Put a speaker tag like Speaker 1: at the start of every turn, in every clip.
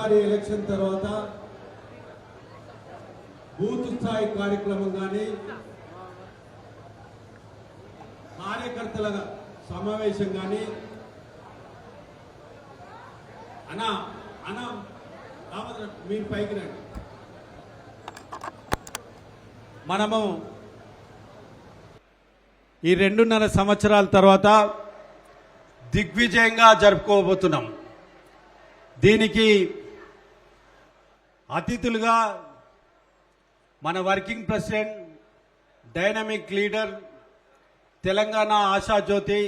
Speaker 1: మొదటిసారి ఎలక్షన్ తర్వాత బూత్ స్థాయి కార్యక్రమం కానీ కార్యకర్తల సమావేశం కానీ అన్నా అన్నా మీరు పైకి రండి. మనము ఈ 2.5 సంవత్సరాల తర్వాత దిగ్విజయంగా జరుపుకోబోతున్నాం. దీనికి అతిథులుగా మన working president, dynamic leader, Telangana ఆశాజ్యోతి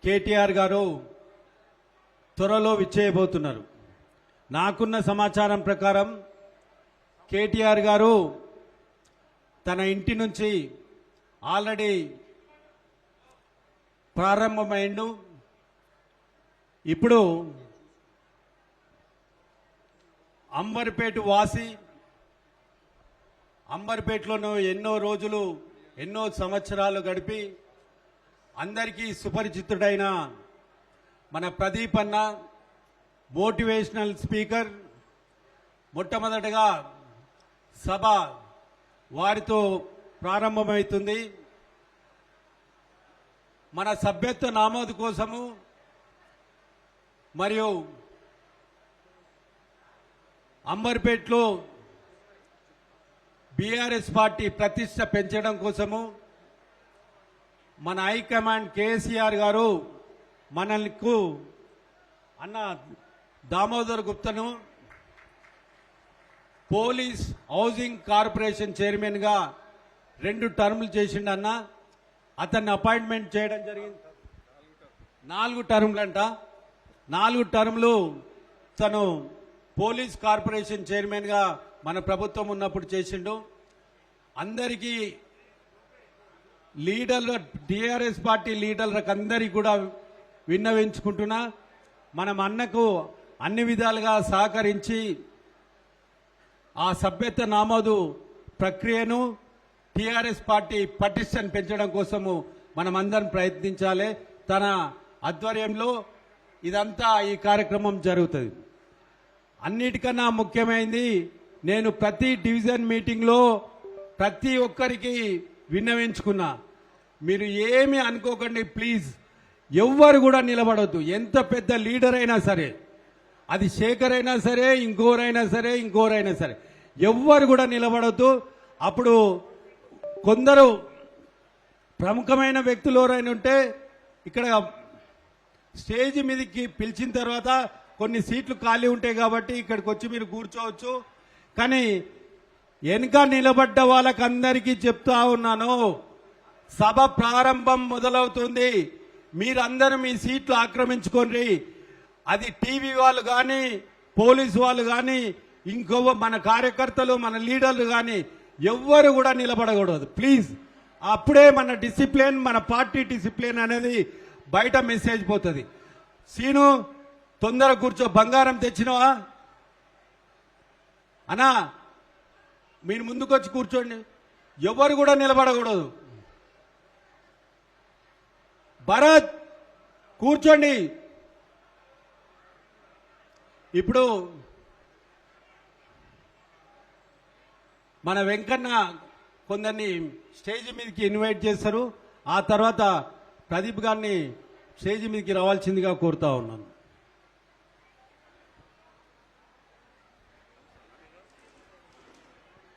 Speaker 1: కేటీఆర్ గారు త్వరలో విచ్చేయబోతున్నారు. నాకున్న సమాచారం ప్రకారం కేటీఆర్ గారు తన ఇంటి నుంచి ఆల్రెడీ ప్రారంభమైండు. ఇప్పుడు అంబర్పేట వాసి, అంబర్పేటలోనూ ఎన్నో రోజులు ఎన్నో సంవత్సరాలు గడిపి అందరికీ సుపరిచితుడైన మన ప్రదీప్ అన్న మోటివేషనల్ స్పీకర్. మొట్టమొదటగా సభ వారితో ప్రారంభమవుతుంది. మన సభ్యత్వ నమోదు కోసము మరియు అంబర్పేటలో బీఆర్ఎస్ పార్టీ ప్రతిష్ట పెంచడం కోసము మన హైకమాండ్ కేసీఆర్ గారు మనకు అన్న దామోదర్ గుప్తను పోలీస్ హౌసింగ్ కార్పొరేషన్ చైర్మన్ గా 2 టర్ములు చేసిండు అన్న. అతన్ని అపాయింట్మెంట్ చేయడం జరిగింది. 4 టర్ములంట. 4 టర్ములు తను పోలీస్ కార్పొరేషన్ చైర్మన్ గా మన ప్రభుత్వం ఉన్నప్పుడు చేసిండు. అందరికీ లీడర్ల, టీఆర్ఎస్ పార్టీ లీడర్లకు అందరికీ కూడా విన్నవించుకుంటున్నా, మనం అన్నకు అన్ని విధాలుగా సహకరించి ఆ సభ్యత్వ నమోదు ప్రక్రియను టీఆర్ఎస్ పార్టీ పటిష్టను పెంచడం కోసము మనం అందరం ప్రయత్నించాలి. తన ఆధ్వర్యంలో ఇదంతా ఈ కార్యక్రమం జరుగుతుంది. అన్నిటికన్నా ముఖ్యమైనది, నేను ప్రతి డివిజన్ మీటింగ్లో ప్రతి ఒక్కరికి విన్నవించుకున్నా, మీరు ఏమి అనుకోకండి ప్లీజ్. ఎవ్వరు కూడా నిలబడొద్దు. ఎంత పెద్ద లీడర్ అయినా సరే, అది శేఖర్ అయినా సరే, ఇంకోరైనా సరే, ఎవ్వరు కూడా నిలబడొద్దు. అప్పుడు కొందరు ప్రముఖమైన వ్యక్తులు ఎవరైనా ఉంటే ఇక్కడ స్టేజ్ మీదకి పిలిచిన తర్వాత కొన్ని సీట్లు ఖాళీ ఉంటాయి కాబట్టి ఇక్కడికి వచ్చి మీరు కూర్చోవచ్చు. కానీ వెనుక నిలబడ్డ వాళ్ళకందరికీ చెప్తా ఉన్నాను, సభ ప్రారంభం మొదలవుతుంది. మీరందరూ మీ సీట్లు ఆక్రమించుకోండి. అది టీవీ వాళ్ళు కానీ, పోలీసు వాళ్ళు కానీ, ఇంకో మన కార్యకర్తలు, మన లీడర్లు కానీ ఎవ్వరు కూడా నిలబడకూడదు ప్లీజ్. అప్పుడే మన డిసిప్లిన్, మన పార్టీ డిసిప్లిన్ అనేది బయట మెసేజ్ పోతుంది. సీను తొందర కూర్చో. బంగారం తెచ్చినవా అన్నా? మీరు ముందుకొచ్చి కూర్చోండి. ఎవరు కూడా నిలబడకూడదు. భరత్ కూర్చోండి. ఇప్పుడు మన వెంకన్న కొందరిని స్టేజ్ మీదకి ఇన్వైట్ చేస్తారు. ఆ తర్వాత ప్రదీప్ గారిని స్టేజ్ మీదకి రావాల్సిందిగా కోరుతా ఉన్నాను.